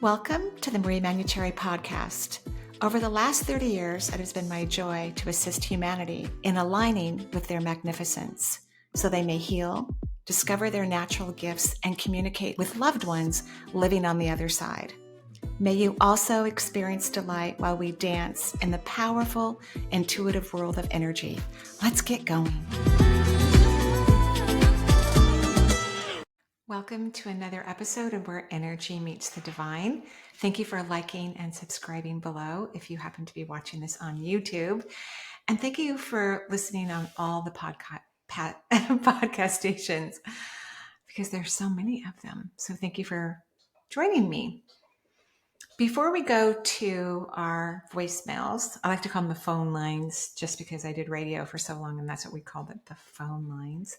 Welcome to the Manuchehri podcast. Over the last 30 years, it has been my joy to assist humanity in aligning with their magnificence so they may heal, discover their natural gifts, and communicate with loved ones living on the other side. May you also experience delight while we dance in the powerful, intuitive world of energy. Let's get going. Welcome to another episode of Where Energy Meets the Divine. Thank you for liking and subscribing below if you happen to be watching this on YouTube. And thank you for listening on all the podcast stations, because there's so many of them. So thank you for joining me. Before we go to our voicemails, I like to call them the phone lines just because I did radio for so long and that's what we called it, the phone lines.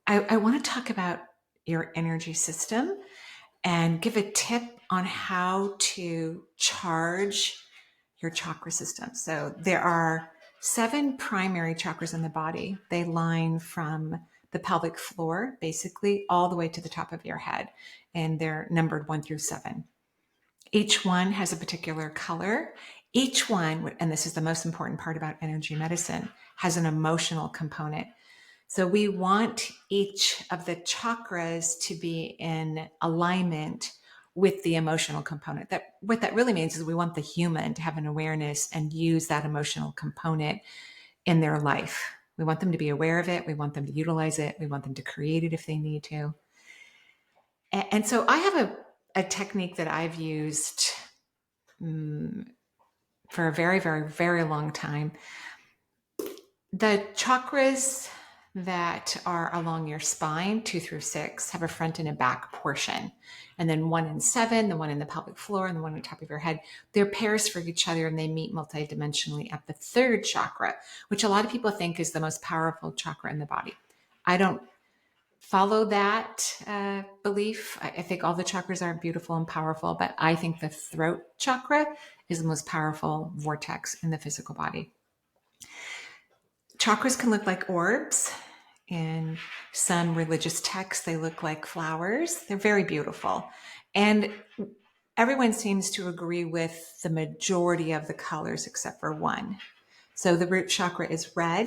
I want to talk about your energy system and give a tip on how to charge your chakra system. So there are 7 primary chakras in the body. They line from the pelvic floor, basically, all the way to the top of your head. And they're numbered 1 through 7. Each one has a particular color. Each one, and this is the most important part about energy medicine, has an emotional component. So we want each of the chakras to be in alignment with the emotional component. What that really means is we want the human to have an awareness and use that emotional component in their life. We want them to be aware of it. We want them to utilize it. We want them to create it if they need to. And so I have a technique that I've used for a very, very, very long time. The chakras that are along your spine, 2 through 6, have a front and a back portion. And then 1 and 7, the one in the pelvic floor and the one on the top of your head, they're pairs for each other and they meet multidimensionally at the 3rd chakra, which a lot of people think is the most powerful chakra in the body. I don't follow that belief. I think all the chakras are beautiful and powerful, but I think the throat chakra is the most powerful vortex in the physical body. Chakras can look like orbs. In some religious texts, they look like flowers. They're very beautiful. And everyone seems to agree with the majority of the colors except for one. So the root chakra is red.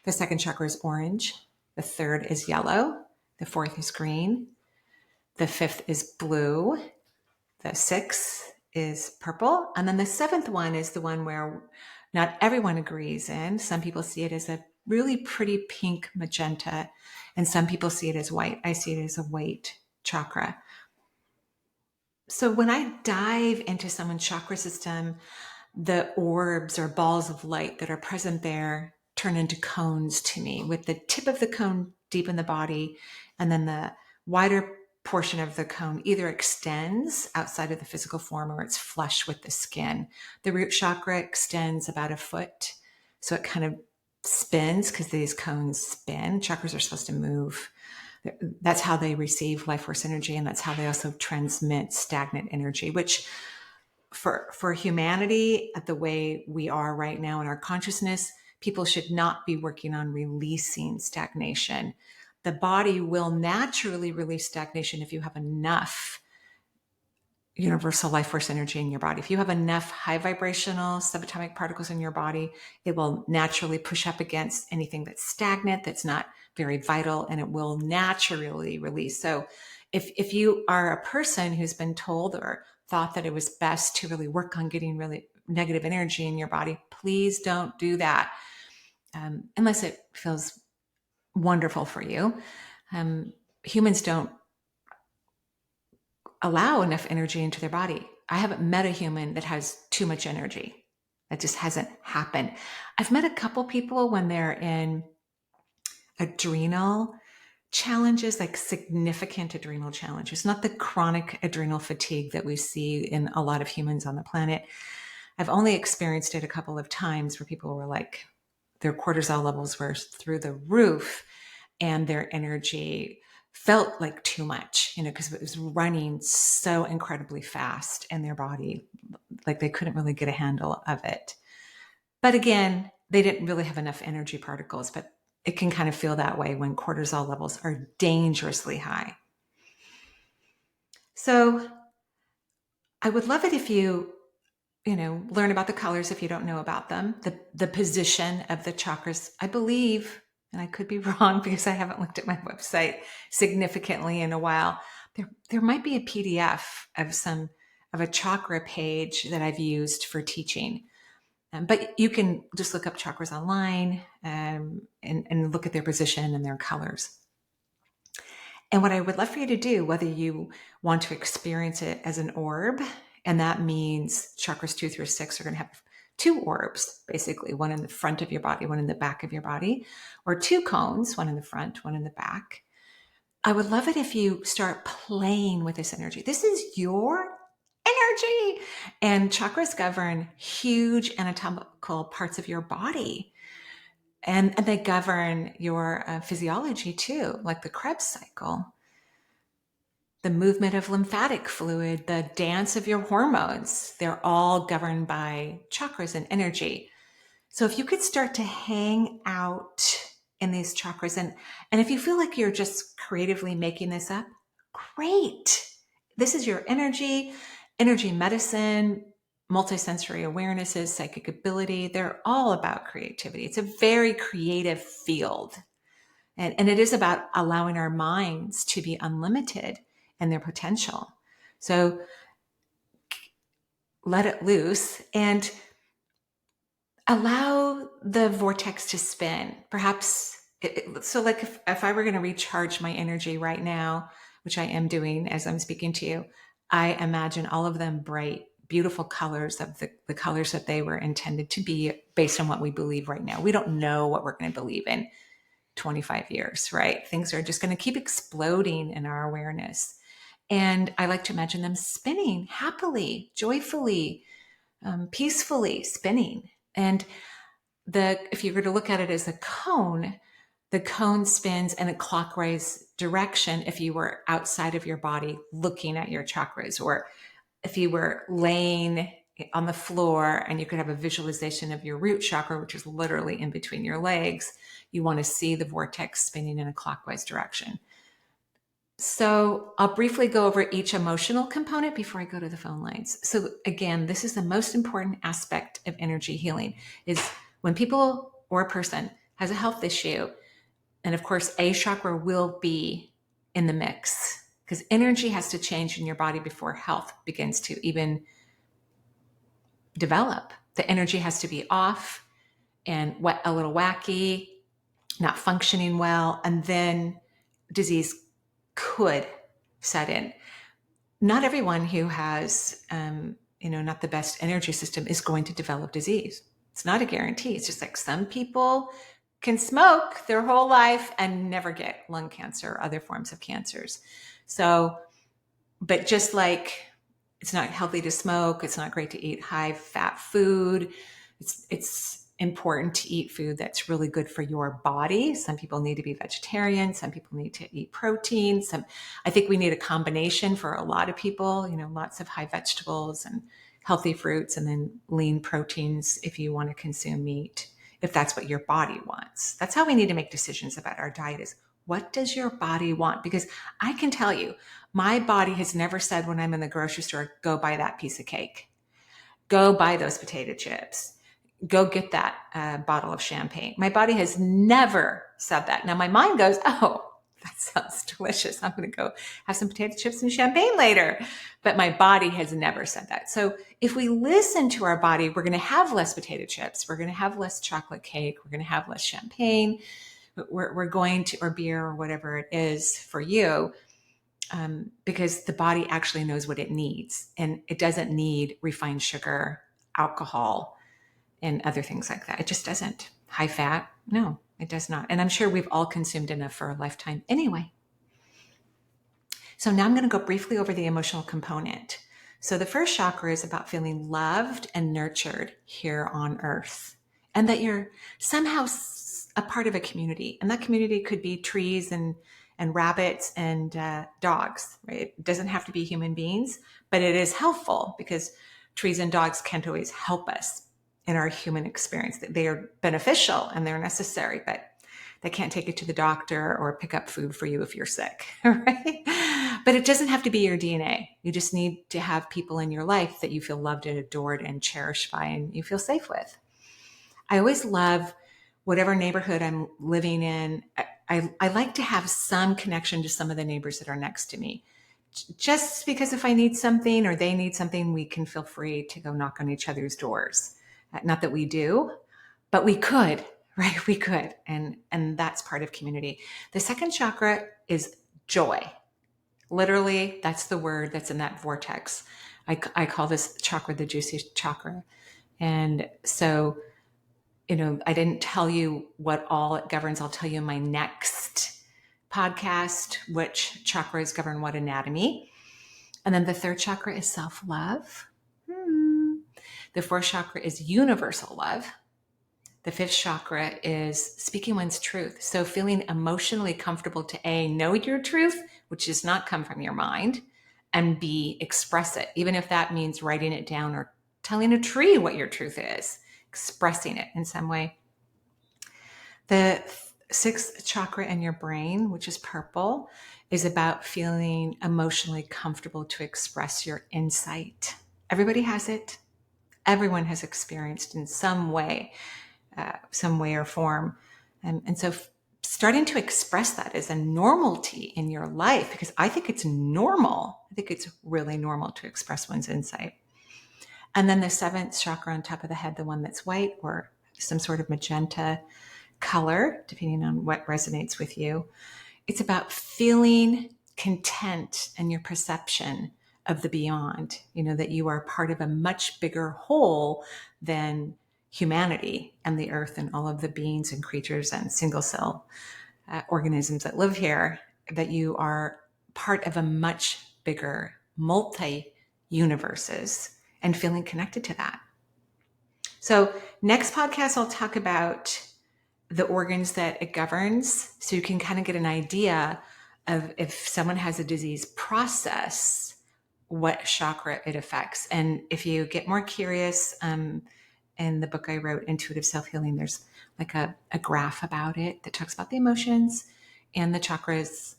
The 2nd chakra is orange. The 3rd is yellow. The 4th is green. The 5th is blue. The 6th is purple. And then the 7th one is the one where not everyone agrees in. Some people see it as a really pretty pink magenta, and some people see it as white. I see it as a white chakra. So when I dive into someone's chakra system, the orbs or balls of light that are present there turn into cones to me, with the tip of the cone deep in the body, and then the wider portion of the cone either extends outside of the physical form or it's flush with the skin. The root chakra extends about a foot, so it kind of spins because these cones spin. Chakras are supposed to move. That's how they receive life force energy, and that's how they also transmit stagnant energy, which for humanity, at the way we are right now in our consciousness, people should not be working on releasing stagnation. The body will naturally release stagnation if you have enough universal life force energy in your body. If you have enough high vibrational subatomic particles in your body, it will naturally push up against anything that's stagnant, that's not very vital, and it will naturally release. So if you are a person who's been told or thought that it was best to really work on getting really negative energy in your body, please don't do that unless it feels wonderful for you. Humans don't allow enough energy into their body. I haven't met a human that has too much energy. That just hasn't happened. I've met a couple people when they're in adrenal challenges, like significant adrenal challenges, not the chronic adrenal fatigue that we see in a lot of humans on the planet. I've only experienced it a couple of times where people were like, their cortisol levels were through the roof and their energy felt like too much, because it was running so incredibly fast in their body, like they couldn't really get a handle of it. But again, they didn't really have enough energy particles, but it can kind of feel that way when cortisol levels are dangerously high. So I would love it if learn about the colors if you don't know about them, the position of the chakras. I believe, and I could be wrong because I haven't looked at my website significantly in a while. There might be a PDF of a chakra page that I've used for teaching. But you can just look up chakras online and look at their position and their colors. And what I would love for you to do, whether you want to experience it as an orb, and that means chakras 2 through 6 are going to have two orbs, basically, one in the front of your body, one in the back of your body, or two cones, one in the front, one in the back. I would love it if you start playing with this energy. This is your energy. And chakras govern huge anatomical parts of your body. And they govern your physiology too, like the Krebs cycle, the movement of lymphatic fluid, the dance of your hormones. They're all governed by chakras and energy. So if you could start to hang out in these chakras, and if you feel like you're just creatively making this up, great. This is your energy medicine, multisensory awarenesses, psychic ability. They're all about creativity. It's a very creative field. And it is about allowing our minds to be unlimited in their potential. So let it loose and allow the vortex to spin. Perhaps, so like if I were going to recharge my energy right now, which I am doing as I'm speaking to you, I imagine all of them bright, beautiful colors of the colors that they were intended to be based on what we believe right now. We don't know what we're going to believe in 25 years, right? Things are just going to keep exploding in our awareness. And I like to imagine them spinning happily, joyfully, peacefully spinning. And if you were to look at it as a cone, the cone spins in a clockwise direction if you were outside of your body looking at your chakras, or if you were laying on the floor and you could have a visualization of your root chakra, which is literally in between your legs, you want to see the vortex spinning in a clockwise direction. So I'll briefly go over each emotional component before I go to the phone lines. So again, this is the most important aspect of energy healing, is when people or a person has a health issue, and of course, a chakra will be in the mix, because energy has to change in your body before health begins to even develop. The energy has to be off and a little wacky, not functioning well, and then disease could set in. Not everyone who has, not the best energy system is going to develop disease. It's not a guarantee. It's just like some people can smoke their whole life and never get lung cancer or other forms of cancers. So, but just like it's not healthy to smoke, it's not great to eat high fat food. It's important to eat food that's really good for your body. Some people need to be vegetarian. Some people need to eat protein. I think we need a combination for a lot of people, lots of high vegetables and healthy fruits, and then lean proteins if you want to consume meat, if that's what your body wants. That's how we need to make decisions about our diet, is what does your body want? Because I can tell you, my body has never said when I'm in the grocery store, go buy that piece of cake, go buy those potato chips, go get that bottle of champagne. My body has never said that. Now my mind goes, oh, that sounds delicious. I'm going to go have some potato chips and champagne later. But my body has never said that. So if we listen to our body, we're going to have less potato chips. We're going to have less chocolate cake. We're going to have less champagne. We're going to, or beer or whatever it is for you, because the body actually knows what it needs. And it doesn't need refined sugar, alcohol, and other things like that. It just doesn't. High fat? No, it does not. And I'm sure we've all consumed enough for a lifetime anyway. So now I'm going to go briefly over the emotional component. So the first chakra is about feeling loved and nurtured here on earth, and that you're somehow a part of a community. And that community could be trees and rabbits and dogs, right? It doesn't have to be human beings, but it is helpful because trees and dogs can't always help us in our human experience. They are beneficial and they're necessary, but they can't take you to the doctor or pick up food for you if you're sick, right? But it doesn't have to be your DNA. You just need to have people in your life that you feel loved and adored and cherished by and you feel safe with. I always love whatever neighborhood I'm living in. I like to have some connection to some of the neighbors that are next to me. Just because if I need something or they need something, we can feel free to go knock on each other's doors. Not that we do, but we could, right? We could. And that's part of community. The second chakra is joy. Literally, that's the word that's in that vortex. I call this chakra the juicy chakra. And so, I didn't tell you what all it governs. I'll tell you in my next podcast, which chakras govern what anatomy. And then the third chakra is self-love. The fourth chakra is universal love. The fifth chakra is speaking one's truth. So feeling emotionally comfortable to know your truth, which does not come from your mind, and B, express it, even if that means writing it down or telling a tree what your truth is, expressing it in some way. The sixth chakra in your brain, which is purple, is about feeling emotionally comfortable to express your insight. Everybody has it. Everyone has experienced in some way or form. And so starting to express that as a normality in your life, because I think it's normal. I think it's really normal to express one's insight. And then the seventh chakra on top of the head, the one that's white or some sort of magenta color, depending on what resonates with you. It's about feeling content and your perception of the beyond, that you are part of a much bigger whole than humanity and the earth and all of the beings and creatures and single cell organisms that live here, that you are part of a much bigger multi-universes and feeling connected to that. So next podcast, I'll talk about the organs that it governs, so you can kind of get an idea of if someone has a disease process, what chakra it affects. And if you get more curious, in the book I wrote, Intuitive Self-Healing, there's like a graph about it that talks about the emotions and the chakras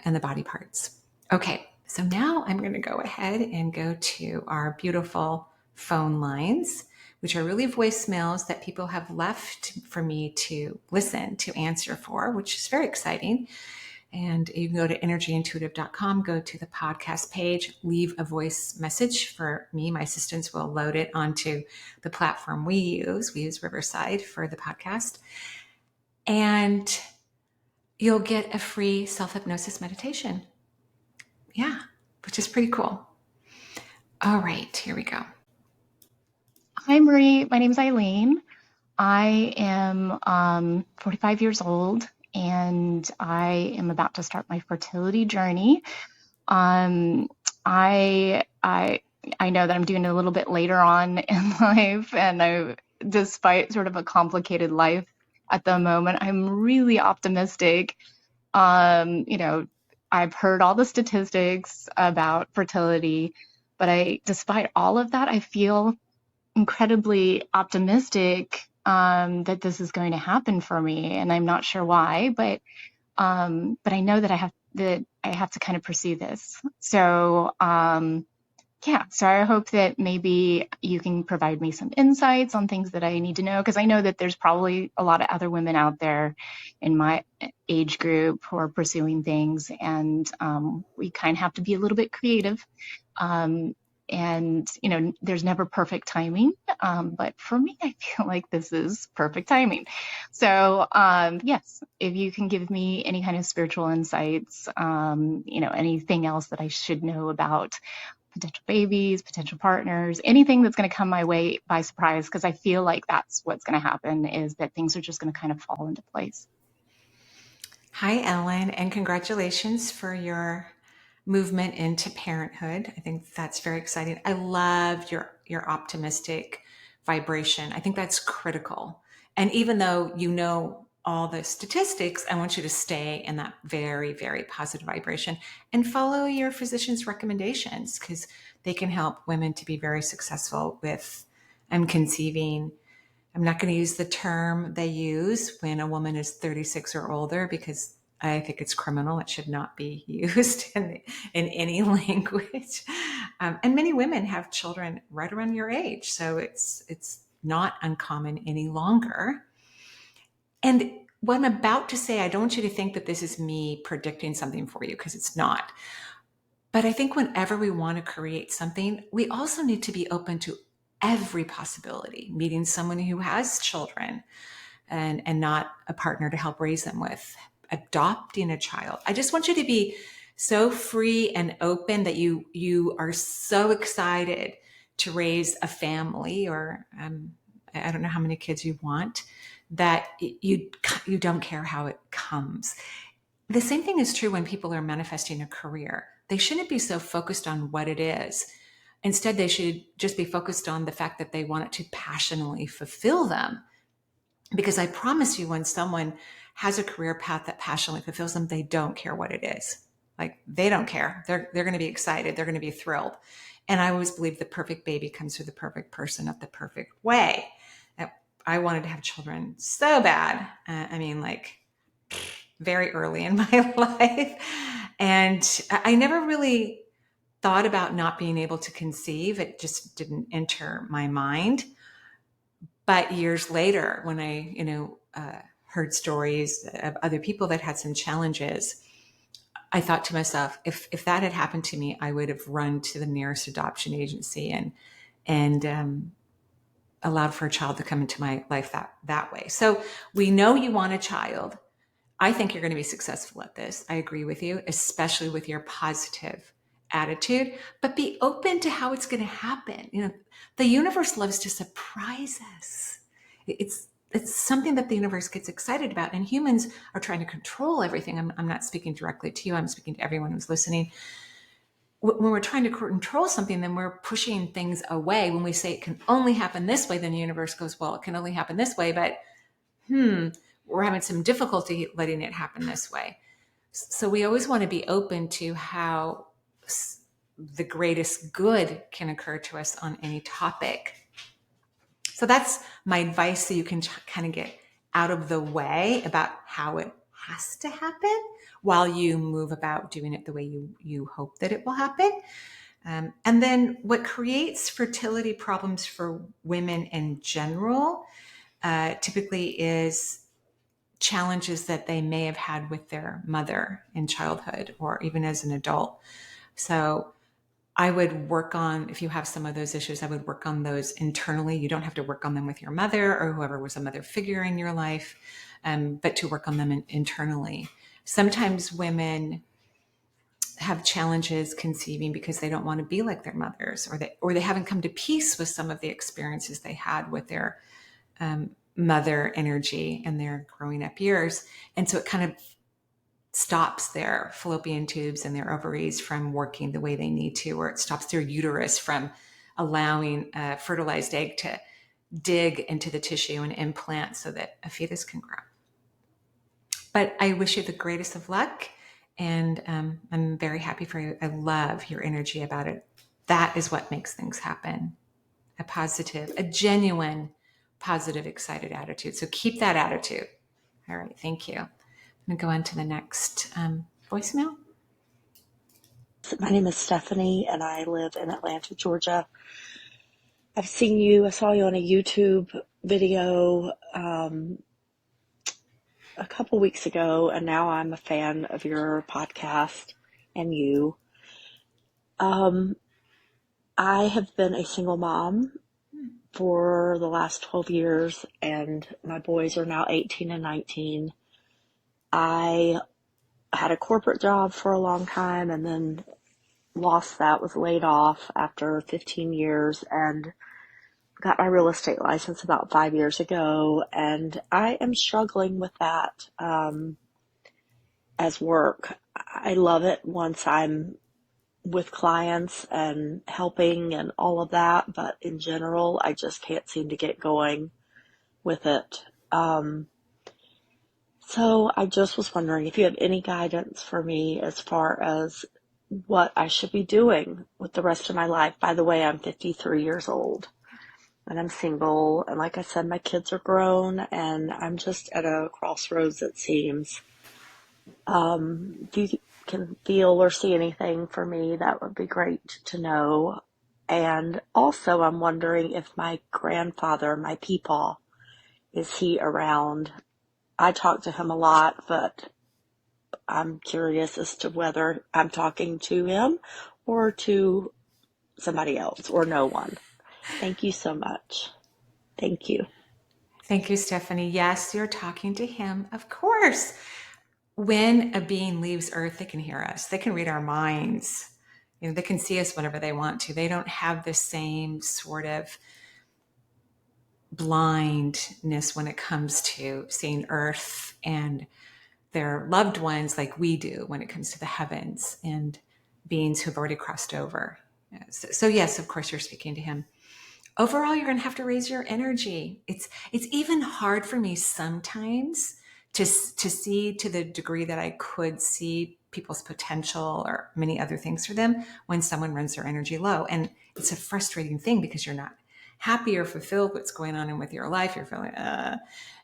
and the body parts. Okay, so now I'm going to go ahead and go to our beautiful phone lines, which are really voicemails that people have left for me to listen, to answer for, which is very exciting. And you can go to energyintuitive.com, go to the podcast page, leave a voice message for me. My assistants will load it onto the platform we use. We use Riverside for the podcast. And you'll get a free self-hypnosis meditation. Yeah, which is pretty cool. All right, here we go. Hi, Marie. My name is Eileen. I am 45 years old, and I am about to start my fertility journey. Um, I know that I'm doing it a little bit later on in life, and despite sort of a complicated life at the moment, I'm really optimistic. I've heard all the statistics about fertility, but despite all of that, I feel incredibly optimistic that this is going to happen for me, and I'm not sure why, but I know that I have to kind of pursue this. So so I hope that maybe you can provide me some insights on things that I need to know, because I know that there's probably a lot of other women out there in my age group who are pursuing things, and we kind of have to be a little bit creative. And there's never perfect timing, but for me, I feel like this is perfect timing. So yes, if you can give me any kind of spiritual insights, anything else that I should know about potential babies, potential partners, anything that's going to come my way by surprise, because I feel like that's what's going to happen, is that things are just going to kind of fall into place. Hi, Ellen, and congratulations for your movement into parenthood. I think that's very exciting. I love your optimistic vibration. I think that's critical. And even though you know all the statistics, I want you to stay in that very, very positive vibration and follow your physician's recommendations, because they can help women to be very successful with conceiving. I'm not going to use the term they use when a woman is 36 or older, because I think it's criminal. It should not be used in any language. And many women have children right around your age, so it's not uncommon any longer. And what I'm about to say, I don't want you to think that this is me predicting something for you, because it's not. But I think whenever we want to create something, we also need to be open to every possibility. Meeting someone who has children and not a partner to help raise them with, adopting a child. I just want you to be so free and open that you are so excited to raise a family, or I don't know how many kids you want, that you don't care how it comes. The same thing is true when people are manifesting a career. They shouldn't be so focused on what it is. Instead, they should just be focused on the fact that they want it to passionately fulfill them. Because I promise you, when someone has a career path that passionately fulfills them, they don't care what it is. Like, they don't care. They're going to be excited. They're going to be thrilled. And I always believe the perfect baby comes through the perfect person of the perfect way. I wanted to have children so bad. I mean, like, very early in my life. And I never really thought about not being able to conceive. It just didn't enter my mind. But years later, when I, heard stories of other people that had some challenges, I thought to myself, if that had happened to me, I would have run to the nearest adoption agency and allowed for a child to come into my life that way. So we know you want a child. I think you're going to be successful at this. I agree with you, especially with your positive attitude, but be open to how it's going to happen. The universe loves to surprise us. It's something that the universe gets excited about, and humans are trying to control everything. I'm not speaking directly to you. I'm speaking to everyone who's listening. When we're trying to control something, then we're pushing things away. When we say it can only happen this way, then the universe goes, well, it can only happen this way, but we're having some difficulty letting it happen this way. So we always want to be open to how the greatest good can occur to us on any topic. So that's my advice, so you can kind of get out of the way about how it has to happen while you move about doing it the way you hope that it will happen. And then what creates fertility problems for women in general typically is challenges that they may have had with their mother in childhood or even as an adult. So I would work on, if you have some of those issues, I would work on those internally. You don't have to work on them with your mother or whoever was a mother figure in your life, but to work on them internally. Sometimes women have challenges conceiving because they don't want to be like their mothers, or they haven't come to peace with some of the experiences they had with their mother energy in their growing up years. And so it kind of stops their fallopian tubes and their ovaries from working the way they need to, or it stops their uterus from allowing a fertilized egg to dig into the tissue and implant so that a fetus can grow. But I wish you the greatest of luck, and I'm very happy for you. I love your energy about it. That is what makes things happen. A genuine, positive, excited attitude. So keep that attitude. All right, thank you. I'm going to go on to the next voicemail. My name is Stephanie, and I live in Atlanta, Georgia. I saw you on a YouTube video a couple weeks ago, and now I'm a fan of your podcast and you. I have been a single mom for the last 12 years, and my boys are now 18 and 19. I had a corporate job for a long time and then lost that, was laid off after 15 years, and got my real estate license about 5 years ago. And I am struggling with that as work. I love it once I'm with clients and helping and all of that, but in general, I just can't seem to get going with it. So I just was wondering if you had any guidance for me as far as what I should be doing with the rest of my life. By the way, I'm 53 years old and I'm single. And like I said, my kids are grown, and I'm just at a crossroads, it seems. If you can feel or see anything for me, that would be great to know. And also, I'm wondering if my grandfather, my peepaw, is he around? I talk to him a lot, but I'm curious as to whether I'm talking to him or to somebody else or no one. Thank you so much. Thank you. Thank you, Stephanie. Yes, you're talking to him, of course. When a being leaves Earth, they can hear us. They can read our minds. They can see us whenever they want to. They don't have the same sort of blindness when it comes to seeing Earth and their loved ones like we do when it comes to the heavens and beings who've already crossed over. So yes, of course, you're speaking to him. Overall, you're going to have to raise your energy. It's even hard for me sometimes to see to the degree that I could see people's potential or many other things for them when someone runs their energy low. And it's a frustrating thing because you're not happy or fulfilled what's going on with your life. You're feeling,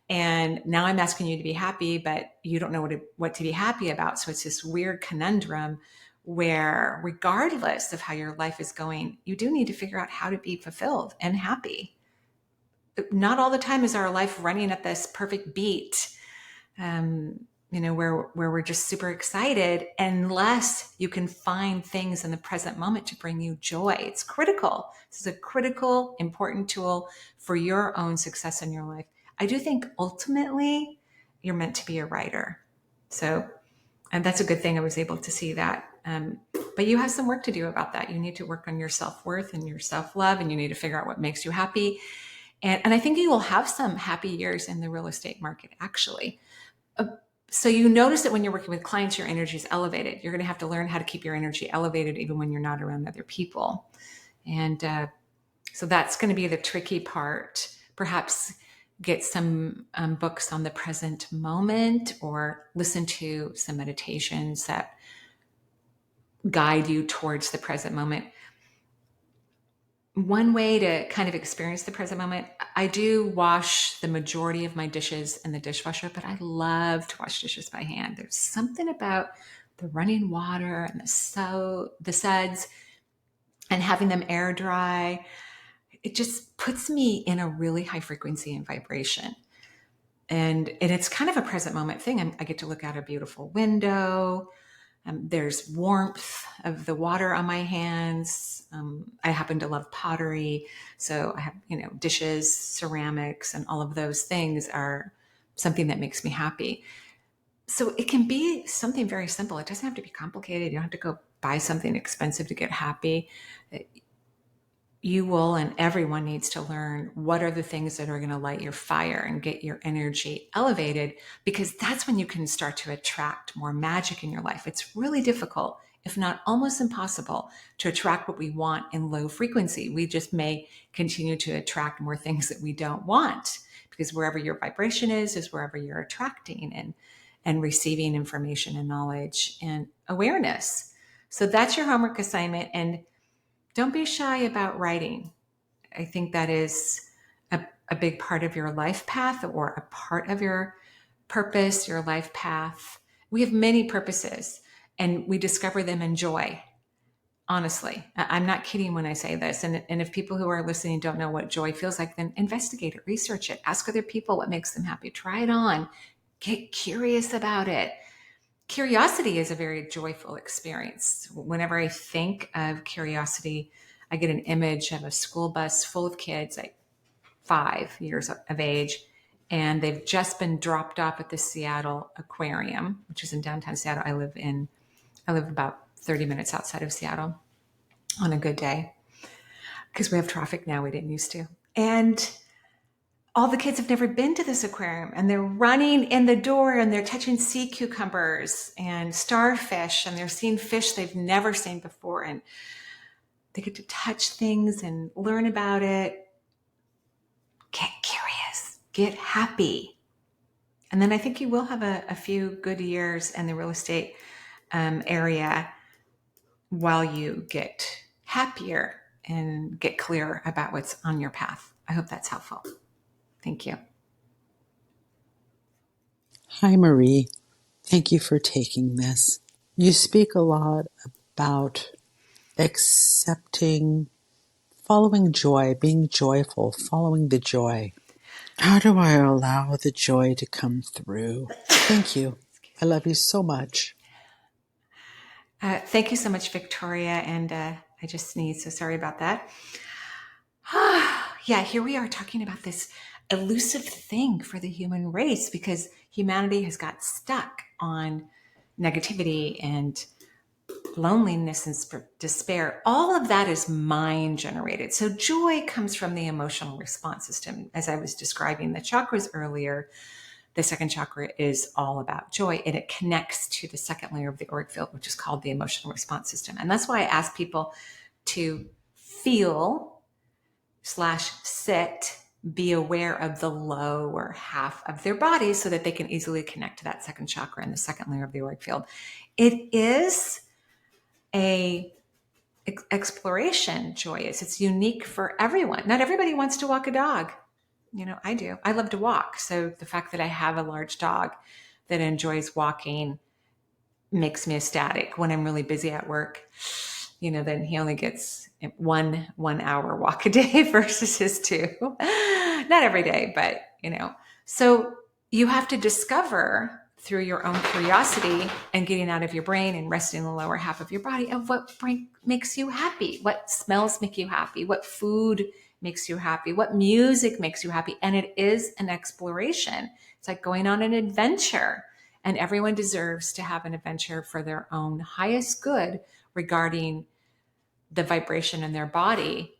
and now I'm asking you to be happy, but you don't know what to be happy about. So it's this weird conundrum where regardless of how your life is going, you do need to figure out how to be fulfilled and happy. Not all the time is our life running at this perfect beat, where we're just super excited, unless you can find things in the present moment to bring you joy. It's critical. This is a critical, important tool for your own success in your life. I do think ultimately you're meant to be a writer. So, and that's a good thing. I was able to see that. But you have some work to do about that. You need to work on your self-worth and your self-love, and you need to figure out what makes you happy. And I think you will have some happy years in the real estate market, actually. So you notice that when you're working with clients, your energy is elevated. You're going to have to learn how to keep your energy elevated even when you're not around other people. And so that's going to be the tricky part. Perhaps get some books on the present moment or listen to some meditations that guide you towards the present moment. One way to kind of experience the present moment, I do wash the majority of my dishes in the dishwasher, but I love to wash dishes by hand. There's something about the running water and the suds and having them air dry. It just puts me in a really high frequency and vibration. And it's kind of a present moment thing. I get to look out a beautiful window. There's warmth of the water on my hands. I happen to love pottery. So I have, dishes, ceramics, and all of those things are something that makes me happy. So it can be something very simple. It doesn't have to be complicated. You don't have to go buy something expensive to get happy. You will, and everyone needs to learn what are the things that are going to light your fire and get your energy elevated, because that's when you can start to attract more magic in your life. It's really difficult, if not almost impossible, to attract what we want in low frequency. We just may continue to attract more things that we don't want, because wherever your vibration is wherever you're attracting and receiving information and knowledge and awareness. So that's your homework assignment. And don't be shy about writing. I think that is a big part of your life path or a part of your purpose, your life path. We have many purposes and we discover them in joy. Honestly, I'm not kidding when I say this. And if people who are listening don't know what joy feels like, then investigate it, research it, ask other people what makes them happy, try it on, get curious about it. Curiosity is a very joyful experience. Whenever I think of curiosity, I get an image of a school bus full of kids, like 5 years of age, and they've just been dropped off at the Seattle Aquarium, which is in downtown Seattle. I live about 30 minutes outside of Seattle on a good day because we have traffic now. We didn't used to. And all the kids have never been to this aquarium, and they're running in the door and they're touching sea cucumbers and starfish, and they're seeing fish they've never seen before, and they get to touch things and learn about it. Get curious, get happy. And then I think you will have a few good years in the real estate area while you get happier and get clear about what's on your path. I hope that's helpful. Thank you. Hi, Marie. Thank you for taking this. You speak a lot about accepting, following joy, being joyful, following the joy. How do I allow the joy to come through? Thank you. I love you so much. Thank you so much, Victoria. And I just sneezed, so sorry about that. Yeah, here we are talking about this elusive thing for the human race because humanity has got stuck on negativity and loneliness and despair. All of that is mind generated. So joy comes from the emotional response system. As I was describing the chakras earlier, the second chakra is all about joy, and it connects to the second layer of the auric field, which is called the emotional response system. And that's why I ask people to feel slash sit, be aware of the lower half of their body so that they can easily connect to that second chakra and the second layer of the auric field. It is a exploration joyous. It's unique for everyone. Not everybody wants to walk a dog. I do. I love to walk. So the fact that I have a large dog that enjoys walking makes me ecstatic. When I'm really busy at work, then he only gets 1 hour walk a day versus his 2. Not every day, but So you have to discover through your own curiosity and getting out of your brain and resting in the lower half of your body of what makes you happy, what smells make you happy, what food makes you happy, what music makes you happy. And it is an exploration. It's like going on an adventure. And everyone deserves to have an adventure for their own highest good regarding the vibration in their body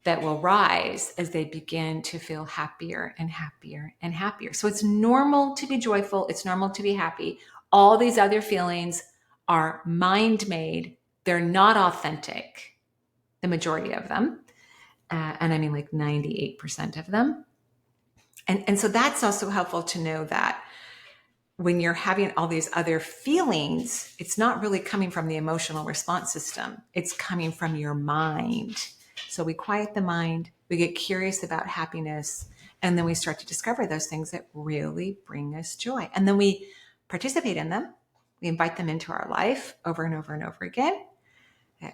that will rise as they begin to feel happier and happier and happier. So it's normal to be joyful. It's normal to be happy. All these other feelings are mind made. They're not authentic, the majority of them. And I mean like 98% of them. And so that's also helpful to know that when you're having all these other feelings, it's not really coming from the emotional response system. It's coming from your mind. So we quiet the mind, we get curious about happiness, and then we start to discover those things that really bring us joy. And then we participate in them. We invite them into our life over and over and over again.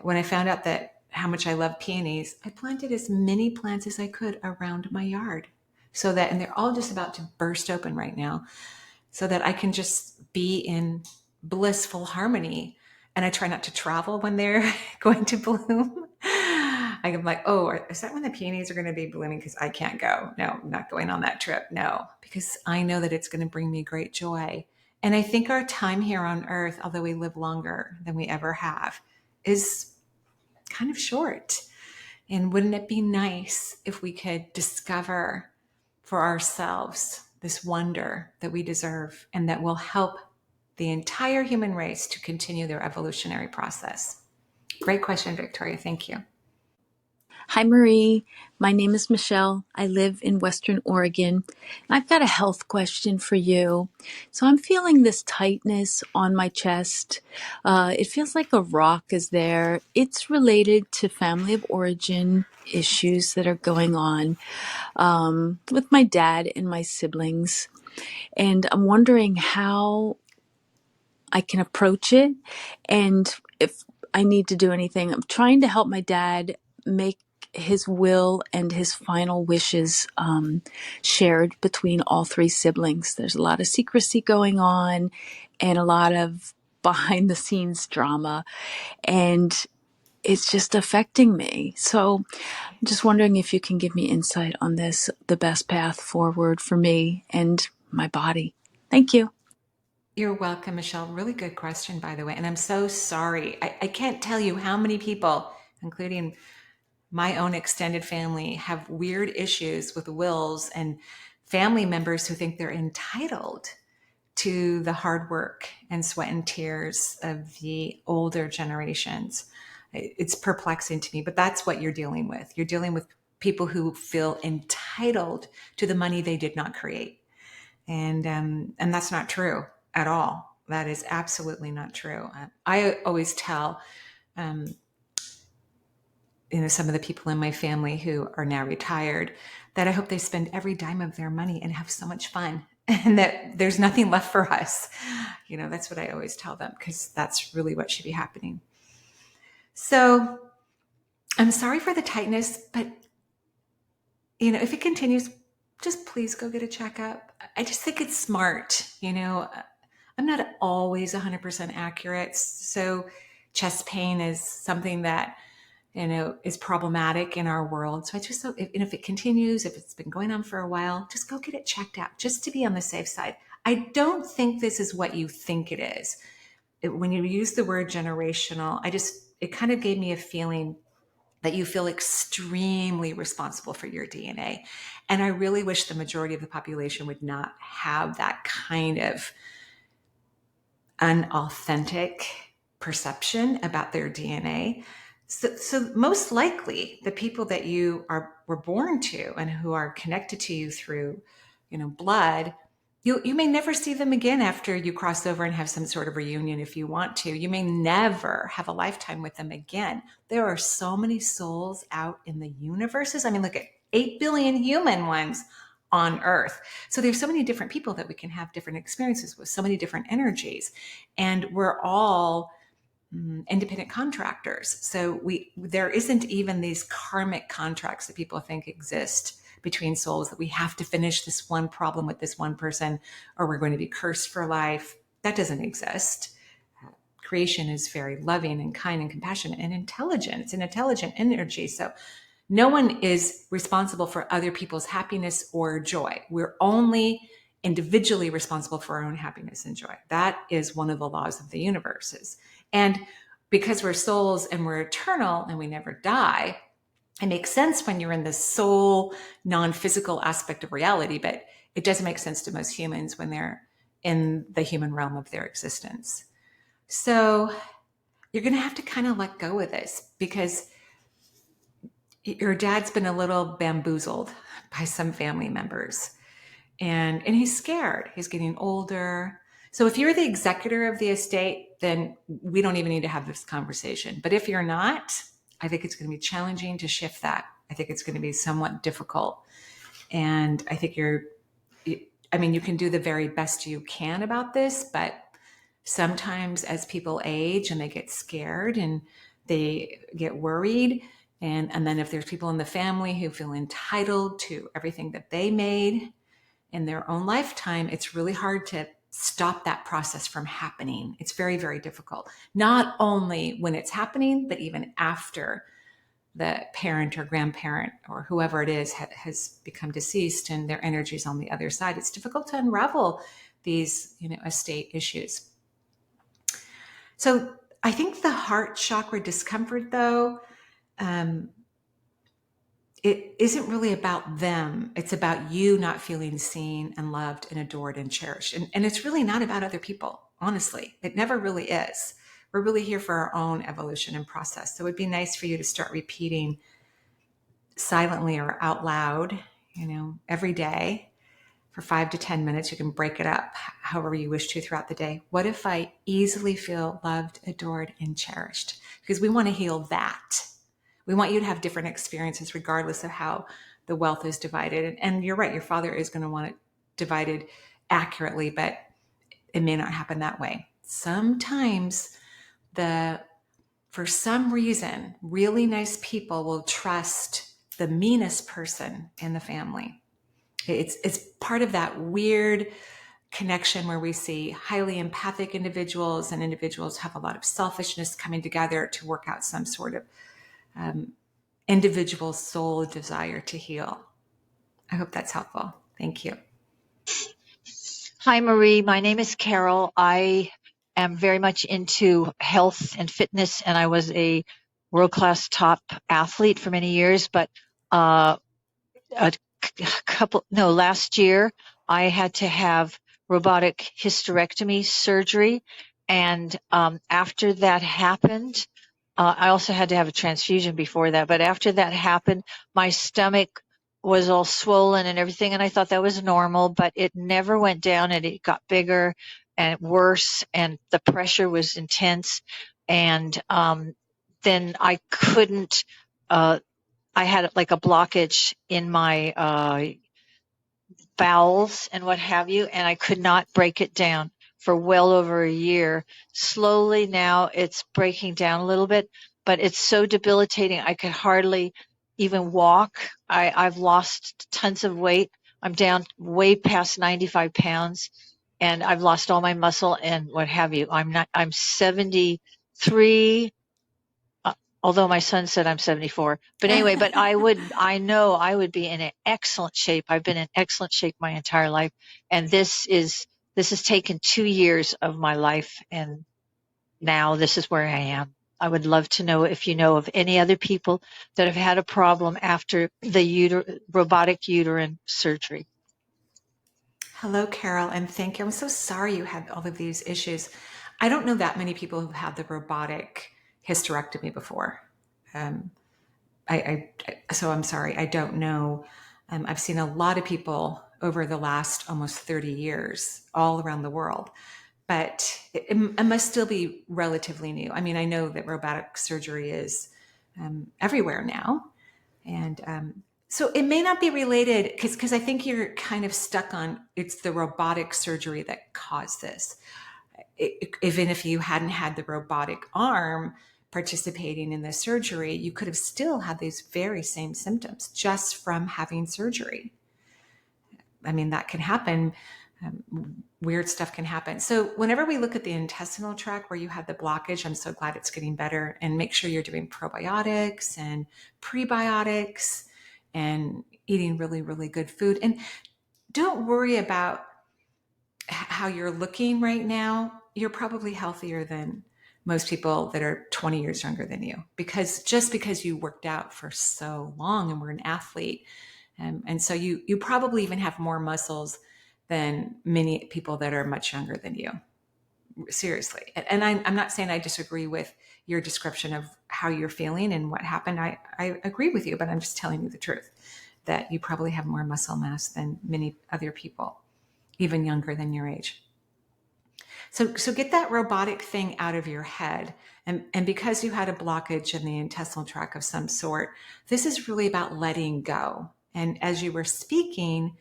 When I found out that how much I love peonies, I planted as many plants as I could around my yard. And they're all just about to burst open right now, so that I can just be in blissful harmony. And I try not to travel when they're going to bloom. I'm like, oh, is that when the peonies are going to be blooming? Because I can't go. No, I'm not going on that trip. No, because I know that it's going to bring me great joy. And I think our time here on earth, although we live longer than we ever have, is kind of short. And wouldn't it be nice if we could discover for ourselves this wonder that we deserve and that will help the entire human race to continue their evolutionary process? Great question, Victoria. Thank you. Hi, Marie. My name is Michelle. I live in Western Oregon. I've got a health question for you. So I'm feeling this tightness on my chest. It feels like a rock is there. It's related to family of origin issues that are going on with my dad and my siblings. And I'm wondering how I can approach it and if I need to do anything. I'm trying to help my dad make his will and his final wishes shared between all 3 siblings. There's a lot of secrecy going on and a lot of behind the scenes drama, and it's just affecting me. So I'm just wondering if you can give me insight on this, the best path forward for me and my body. Thank you. You're welcome, Michelle. Really good question, by the way. And I'm so sorry. I can't tell you how many people, including my own extended family, have weird issues with wills and family members who think they're entitled to the hard work and sweat and tears of the older generations. It's perplexing to me, but that's what you're dealing with. You're dealing with people who feel entitled to the money they did not create. And that's not true at all. That is absolutely not true. I always tell some of the people in my family who are now retired that I hope they spend every dime of their money and have so much fun and that there's nothing left for us. That's what I always tell them, because that's really what should be happening. So I'm sorry for the tightness, but if it continues, just please go get a checkup. I just think it's smart. I'm not always 100% accurate. So chest pain is something that, is problematic in our world. So I just, if it continues, if it's been going on for a while, just go get it checked out just to be on the safe side. I don't think this is what you think it is. When you use the word generational, it kind of gave me a feeling that you feel extremely responsible for your DNA. And I really wish the majority of the population would not have that kind of unauthentic perception about their DNA. So most likely the people that you were born to and who are connected to you through, blood, you may never see them again after you cross over and have some sort of reunion. If you want to, you may never have a lifetime with them again. There are so many souls out in the universes. I mean, look at 8 billion human ones on Earth. So there's so many different people that we can have different experiences with, so many different energies, and we're all independent contractors. So there isn't even these karmic contracts that people think exist between souls, that we have to finish this one problem with this one person or we're going to be cursed for life. That doesn't exist. Creation is very loving and kind and compassionate and intelligent. It's an intelligent energy. So no one is responsible for other people's happiness or joy. We're only individually responsible for our own happiness and joy. That is one of the laws of the universe. And because we're souls and we're eternal and we never die, it makes sense when you're in the soul, non-physical aspect of reality, but it doesn't make sense to most humans when they're in the human realm of their existence. So you're going to have to kind of let go of this, because your dad's been a little bamboozled by some family members, and he's scared. He's getting older. So if you're the executor of the estate, then we don't even need to have this conversation. But if you're not, I think it's going to be challenging to shift that. I think it's going to be somewhat difficult. And I think you can do the very best you can about this, but sometimes as people age and they get scared and they get worried, and then if there's people in the family who feel entitled to everything that they made in their own lifetime, it's really hard to stop that process from happening. It's very, very difficult. Not only when it's happening, but even after the parent or grandparent or whoever it is has become deceased and their energy's on the other side. It's difficult to unravel these, estate issues. So I think the heart chakra discomfort, though, it isn't really about them. It's about you not feeling seen and loved and adored and cherished. And it's really not about other people, honestly. It never really is. We're really here for our own evolution and process. So it'd be nice for you to start repeating silently or out loud, every day for 5 to 10 minutes. You can break it up however you wish to throughout the day. What if I easily feel loved, adored, and cherished? Because we want to heal that. We want you to have different experiences regardless of how the wealth is divided. And you're right, your father is going to want it divided accurately, but it may not happen that way. Sometimes for some reason, really nice people will trust the meanest person in the family. It's part of that weird connection where we see highly empathic individuals and individuals have a lot of selfishness coming together to work out some sort of individual soul desire to heal. I hope that's helpful. Thank you. Hi, Marie. My name is Carol. I am very much into health and fitness, and I was a world-class top athlete for many years. But last year I had to have robotic hysterectomy surgery, and after that happened, I also had to have a transfusion before that. But after that happened, my stomach was all swollen and everything, and I thought that was normal, but it never went down, and it got bigger and worse, and the pressure was intense. And then I couldn't, I had like a blockage in my bowels and what have you, and I could not break it down for well over a year. Slowly now it's breaking down a little bit, but it's so debilitating. I could hardly even walk. I've lost tons of weight. I'm down way past 95 pounds, and I've lost all my muscle and what have you. I'm 73, although my son said I'm 74. But anyway, but I know I would be in an excellent shape. I've been in excellent shape my entire life. And this has taken 2 years of my life. And now this is where I am. I would love to know if you know of any other people that have had a problem after the robotic uterine surgery. Hello, Carol, and thank you. I'm so sorry you had all of these issues. I don't know that many people who've had the robotic hysterectomy before. Um, so I'm sorry, I don't know. I've seen a lot of people over the last almost 30 years all around the world, but it must still be relatively new. I mean, I know that robotic surgery is everywhere now. And so it may not be related because I think you're kind of stuck on it's the robotic surgery that caused this. Even if you hadn't had the robotic arm participating in the surgery, you could have still had these very same symptoms just from having surgery. I mean, that can happen. Weird stuff can happen. So whenever we look at the intestinal tract where you had the blockage, I'm so glad it's getting better. And make sure you're doing probiotics and prebiotics and eating really, really good food. And don't worry about how you're looking right now. You're probably healthier than most people that are 20 years younger than you, because just because you worked out for so long and were an athlete. And so you probably even have more muscles than many people that are much younger than you. Seriously. And I'm not saying I disagree with your description of how you're feeling and what happened. I agree with you, but I'm just telling you the truth that you probably have more muscle mass than many other people, even younger than your age. So get that robotic thing out of your head. And because you had a blockage in the intestinal tract of some sort, this is really about letting go. And as you were speaking,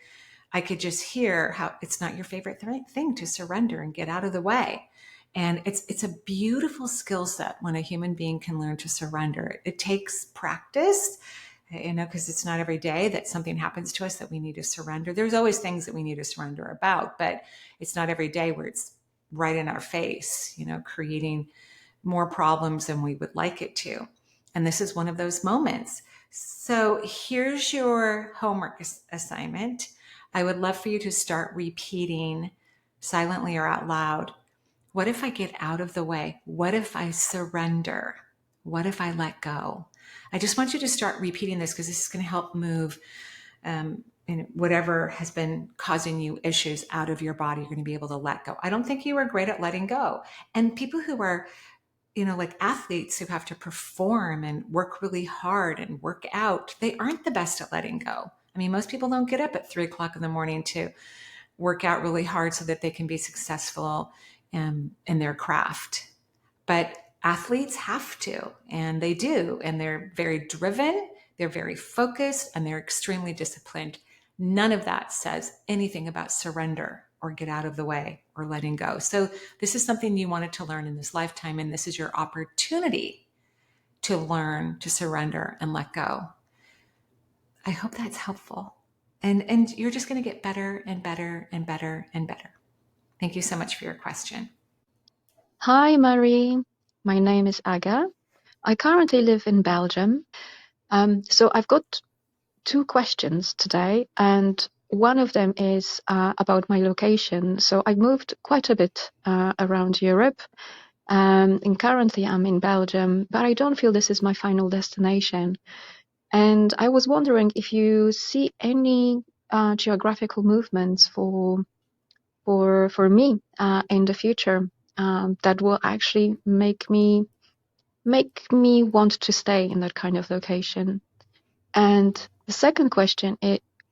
I could just hear how it's not your favorite thing to surrender and get out of the way. And it's a beautiful skill set when a human being can learn to surrender. It takes practice, because it's not every day that something happens to us that we need to surrender. There's always things that we need to surrender about, but it's not every day where it's right in our face, creating more problems than we would like it to. And this is one of those moments. So here's your homework assignment. I would love for you to start repeating silently or out loud. What if I get out of the way? What if I surrender? What if I let go? I just want you to start repeating this because this is going to help move whatever has been causing you issues out of your body. You're going to be able to let go. I don't think you are great at letting go. And people who are, like athletes who have to perform and work really hard and work out, they aren't the best at letting go. I mean, most people don't get up at 3:00 in the morning to work out really hard so that they can be successful in their craft. But athletes have to, and they do, and they're very driven, they're very focused, and they're extremely disciplined. None of that says anything about surrender or get out of the way or letting go. So this is something you wanted to learn in this lifetime, and this is your opportunity to learn to surrender and let go. I hope that's helpful. And you're just going to get better and better and better and better. Thank you so much for your question. Hi, Marie. My name is Aga. I currently live in Belgium. So I've got 2 questions today, and one of them is about my location. So I moved quite a bit around Europe, and currently I'm in Belgium, but I don't feel this is my final destination. And I was wondering if you see any geographical movements for me in the future that will actually make me want to stay in that kind of location. And the second question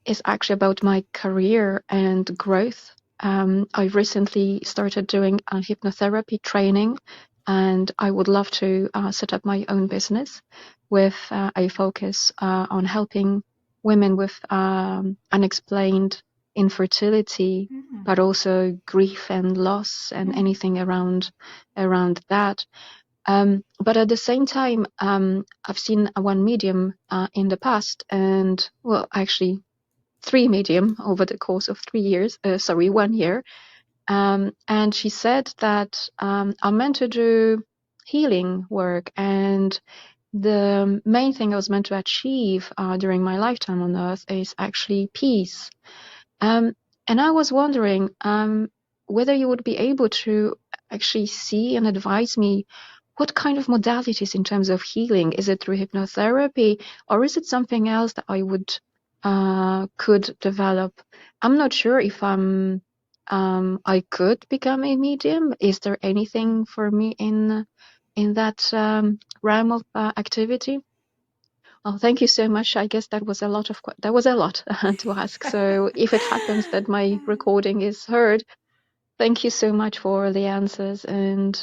is actually about my career and growth. I've recently started doing hypnotherapy training, and I would love to set up my own business with a focus on helping women with unexplained infertility, but also grief and loss and anything around that. But at the same time, I've seen one medium in the past, and well, actually 3 medium over the course of 1 year. And she said that I'm meant to do healing work, and the main thing I was meant to achieve during my lifetime on Earth is actually peace. And I was wondering whether you would be able to actually see and advise me what kind of modalities in terms of healing. Is it through hypnotherapy, or is it something else that I would could develop? I'm not sure if I could become a medium. Is there anything for me in that realm of activity? Oh, thank you so much. I guess that was a lot to ask. So if it happens that my recording is heard, thank you so much for the answers, and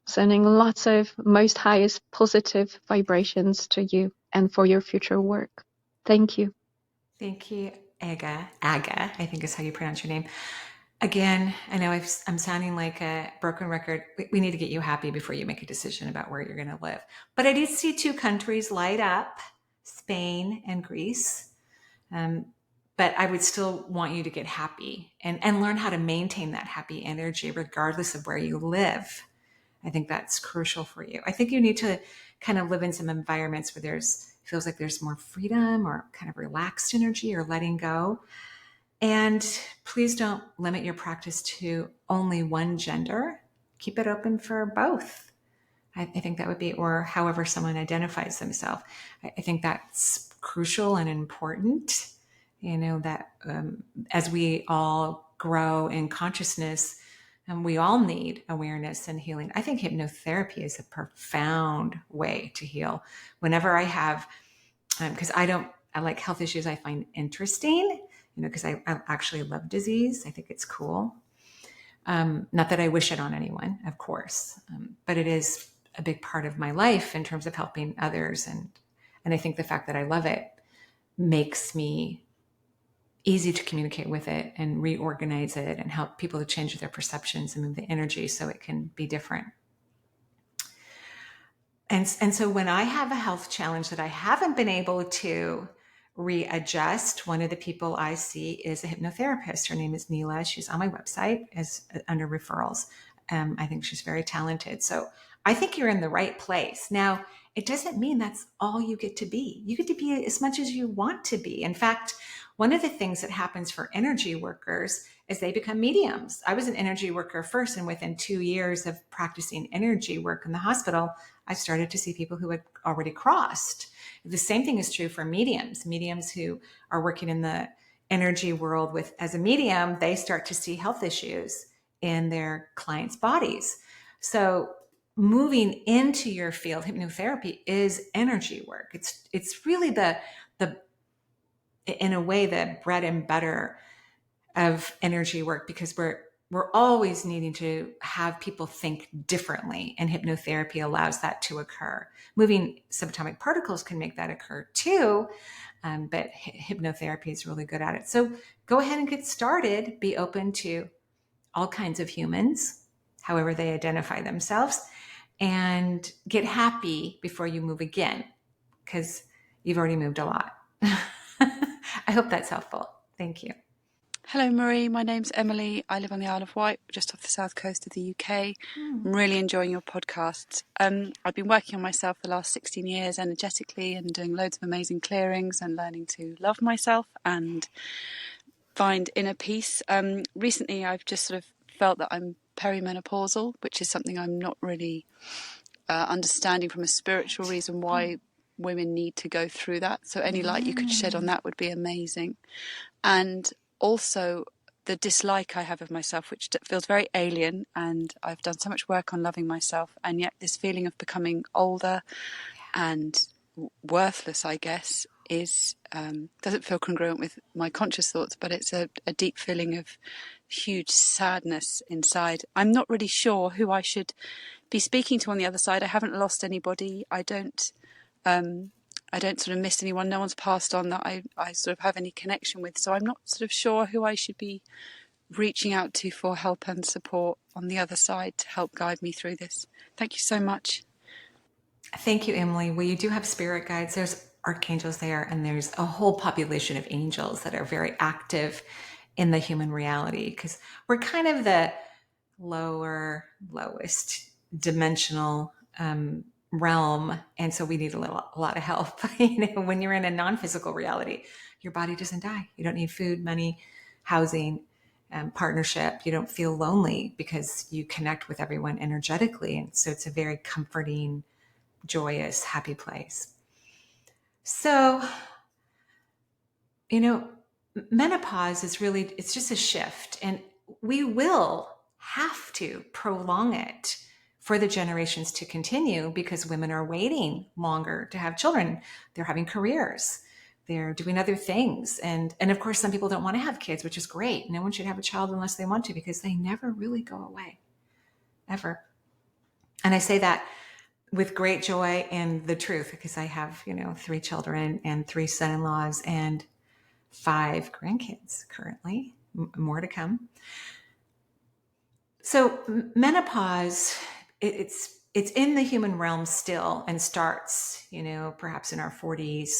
sending lots of most highest positive vibrations to you and for your future work. Thank you. Thank you, Aga. Aga, I think is how you pronounce your name. Again, I know I'm sounding like a broken record. We need to get you happy before you make a decision about where you're going to live. But I did see 2 countries light up, Spain and Greece. But I would still want you to get happy and learn how to maintain that happy energy regardless of where you live. I think that's crucial for you. I think you need to kind of live in some environments where feels like there's more freedom or kind of relaxed energy or letting go. And please don't limit your practice to only one gender. Keep it open for both. I think that would be, or however someone identifies themselves. I think that's crucial and important. That as we all grow in consciousness, and we all need awareness and healing. I think hypnotherapy is a profound way to heal. Whenever I have, because I like health issues I find interesting, because I actually love disease. I think it's cool. Not that I wish it on anyone, of course, but it is a big part of my life in terms of helping others. And I think the fact that I love it makes me easy to communicate with it and reorganize it and help people to change their perceptions and move the energy so it can be different. And so when I have a health challenge that I haven't been able to readjust, one of the people I see is a hypnotherapist. Her name is Neela. She's on my website as under referrals. I think she's very talented. So I think you're in the right place. Now, it doesn't mean that's all you get to be. You get to be as much as you want to be. In fact, one of the things that happens for energy workers is they become mediums. I was an energy worker first, and within 2 years of practicing energy work in the hospital, I started to see people who had already crossed. The same thing is true for mediums who are working in the energy world as a medium. They start to see health issues in their clients' bodies. So moving into your field, hypnotherapy is energy work. It's really the in a way the bread and butter of energy work, because we're always needing to have people think differently, and hypnotherapy allows that to occur. Moving subatomic particles can make that occur too, but hypnotherapy is really good at it. So go ahead and get started. Be open to all kinds of humans, however they identify themselves, and get happy before you move again, because you've already moved a lot. I hope that's helpful. Thank you. Hello, Marie. My name's Emily. I live on the Isle of Wight, just off the south coast of the UK. I'm really enjoying your podcasts. I've been working on myself the last 16 years energetically and doing loads of amazing clearings and learning to love myself and find inner peace. Recently, I've just sort of felt that I'm perimenopausal, which is something I'm not really understanding from a spiritual reason why women need to go through that. So any light you could shed on that would be amazing. And also the dislike I have of myself, which feels very alien, and I've done so much work on loving myself, and yet this feeling of becoming older and worthless, I guess, is doesn't feel congruent with my conscious thoughts, but it's a deep feeling of huge sadness inside. I'm not really sure who I should be speaking to on the other side. I haven't lost anybody. I don't I don't sort of miss anyone. No one's passed on that I sort of have any connection with. So I'm not sort of sure who I should be reaching out to for help and support on the other side to help guide me through this. Thank you so much. Thank you, Emily. Well, you do have spirit guides. There's archangels there, and there's a whole population of angels that are very active in the human reality, because we're kind of the lowest dimensional realm, and so we need a lot of help. When you're in a non-physical reality, your body doesn't die. You don't need food, money, housing, partnership. You don't feel lonely because you connect with everyone energetically, and so it's a very comforting, joyous, happy place. So, menopause is really, it's just a shift, and we will have to prolong it for the generations to continue, because women are waiting longer to have children. They're having careers. They're doing other things. And of course, some people don't want to have kids, which is great. No one should have a child unless they want to, because they never really go away, ever. And I say that with great joy and the truth, because I have, 3 children and 3 son-in-laws and 5 grandkids currently, more to come. So menopause, it's in the human realm still, and starts, perhaps in our 40s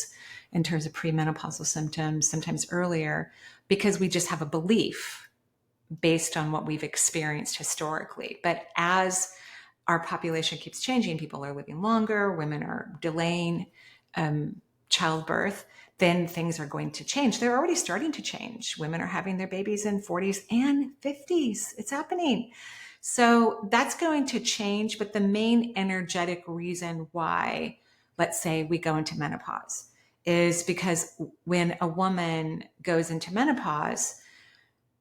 in terms of premenopausal symptoms, sometimes earlier, because we just have a belief based on what we've experienced historically. But as our population keeps changing, people are living longer, women are delaying childbirth, then things are going to change. They're already starting to change. Women are having their babies in 40s and 50s. It's happening. So that's going to change. But the main energetic reason why, let's say, we go into menopause is because when a woman goes into menopause,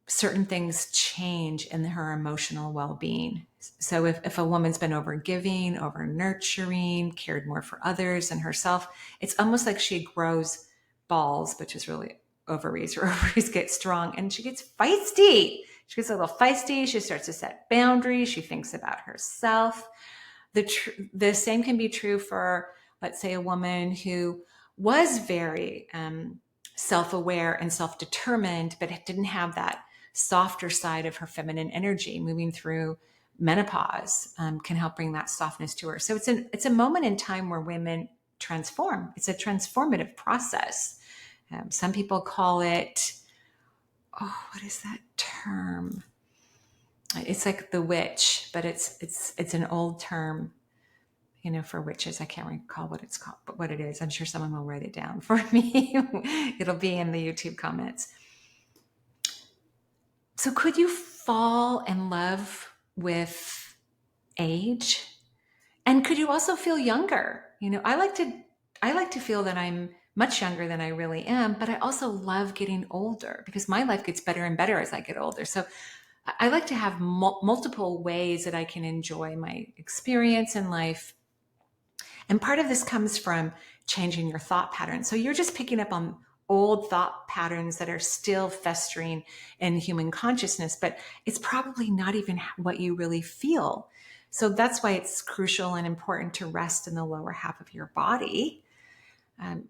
certain things change in her emotional well-being. So if a woman's been over giving, over nurturing, cared more for others than herself, it's almost like she grows balls, which is really ovaries. Her ovaries get strong and she gets feisty. She gets a little feisty. She starts to set boundaries. She thinks about herself. The same can be true for, let's say, a woman who was very self-aware and self-determined, but didn't have that softer side of her feminine energy. Moving through menopause can help bring that softness to her. So it's a moment in time where women transform. It's a transformative process. Some people call it, what is that term? It's like the witch, but it's an old term, for witches. I can't recall what it's called, but what it is. I'm sure someone will write it down for me. It'll be in the YouTube comments. So could you fall in love with age? And could you also feel younger? I like to feel that I'm much younger than I really am, but I also love getting older, because my life gets better and better as I get older. So I like to have multiple ways that I can enjoy my experience in life. And part of this comes from changing your thought patterns. So you're just picking up on old thought patterns that are still festering in human consciousness, but it's probably not even what you really feel. So that's why it's crucial and important to rest in the lower half of your body.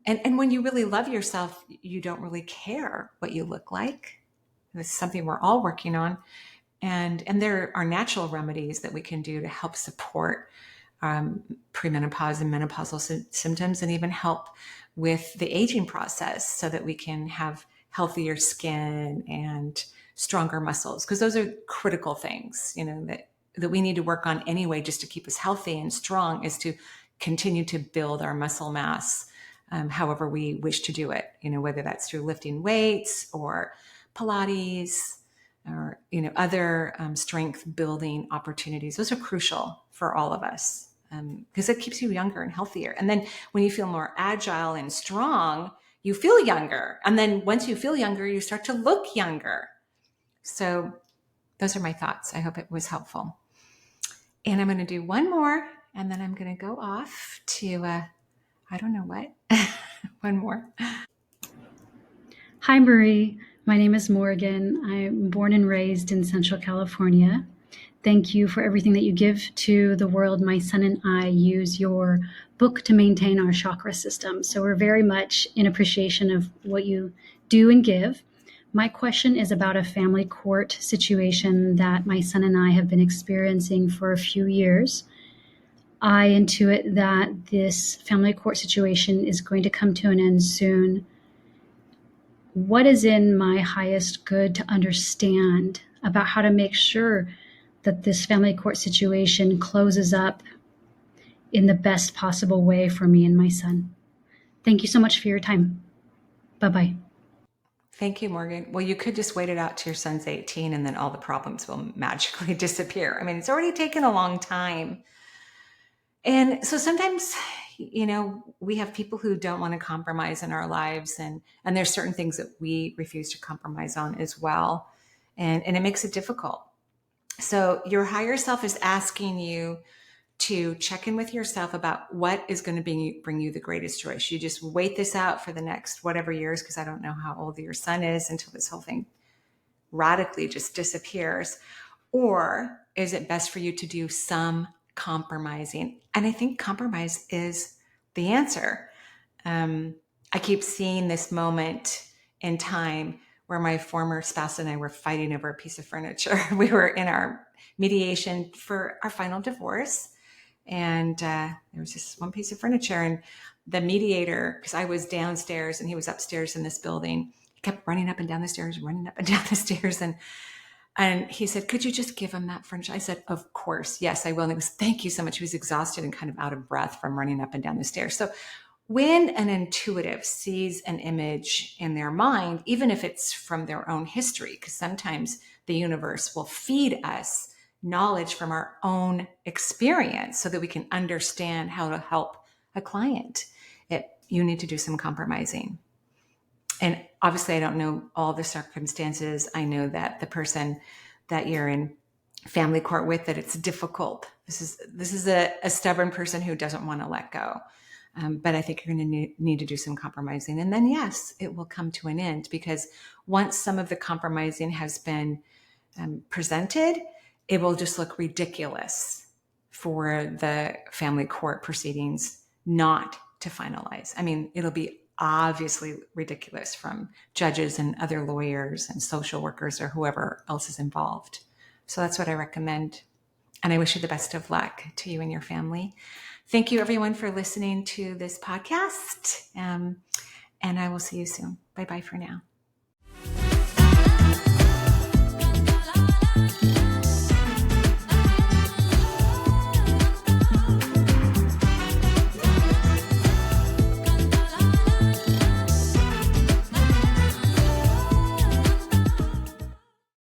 And when you really love yourself, you don't really care what you look like. This is something we're all working on. And there are natural remedies that we can do to help support premenopause and menopausal symptoms, and even help with the aging process, so that we can have healthier skin and stronger muscles, because those are critical things, that we need to work on anyway, just to keep us healthy and strong, is to continue to build our muscle mass, however we wish to do it, whether that's through lifting weights or Pilates or other strength building opportunities. Those are crucial for all of us, because it keeps you younger and healthier. And then when you feel more agile and strong, you feel younger. And then once you feel younger, you start to look younger. So those are my thoughts. I hope it was helpful. And I'm going to do one more, and then I'm going to go off to, I don't know what, one more. Hi, Marie. My name is Morgan. I'm born and raised in Central California. Thank you for everything that you give to the world. My son and I use your book to maintain our chakra system. So we're very much in appreciation of what you do and give. My question is about a family court situation that my son and I have been experiencing for a few years. I intuit that this family court situation is going to come to an end soon. What is in my highest good to understand about how to make sure that this family court situation closes up in the best possible way for me and my son? Thank you so much for your time. Bye-bye. Thank you, Morgan. Well, you could just wait it out to your son's 18 and then all the problems will magically disappear. I mean, it's already taken a long time. And so sometimes, we have people who don't want to compromise in our lives, and there's certain things that we refuse to compromise on as well. And it makes it difficult. So your higher self is asking you to check in with yourself about what is going to bring you the greatest joy. Should you just wait this out for the next whatever years? Because I don't know how old your son is until this whole thing radically just disappears. Or is it best for you to do some compromising? And I think compromise is the answer. I keep seeing this moment in time where my former spouse and I were fighting over a piece of furniture. We were in our mediation for our final divorce. And there was this one piece of furniture, and the mediator, because I was downstairs and he was upstairs in this building, he kept running up and down the stairs, running up and down the stairs. And he said, could you just give him that furniture? I said, of course. Yes, I will. And he was, thank you so much. He was exhausted and kind of out of breath from running up and down the stairs. So when an intuitive sees an image in their mind, even if it's from their own history, because sometimes the universe will feed us knowledge from our own experience so that we can understand how to help a client, you need to do some compromising. And obviously I don't know all the circumstances. I know that the person that you're in family court with, that it's difficult. This is a stubborn person who doesn't want to let go. But I think you're going to need to do some compromising. And then, yes, it will come to an end, because once some of the compromising has been presented, it will just look ridiculous for the family court proceedings not to finalize. I mean, it'll be obviously ridiculous from judges and other lawyers and social workers or whoever else is involved. So that's what I recommend. And I wish you the best of luck to you and your family. Thank you, everyone, for listening to this podcast. And I will see you soon. Bye-bye for now.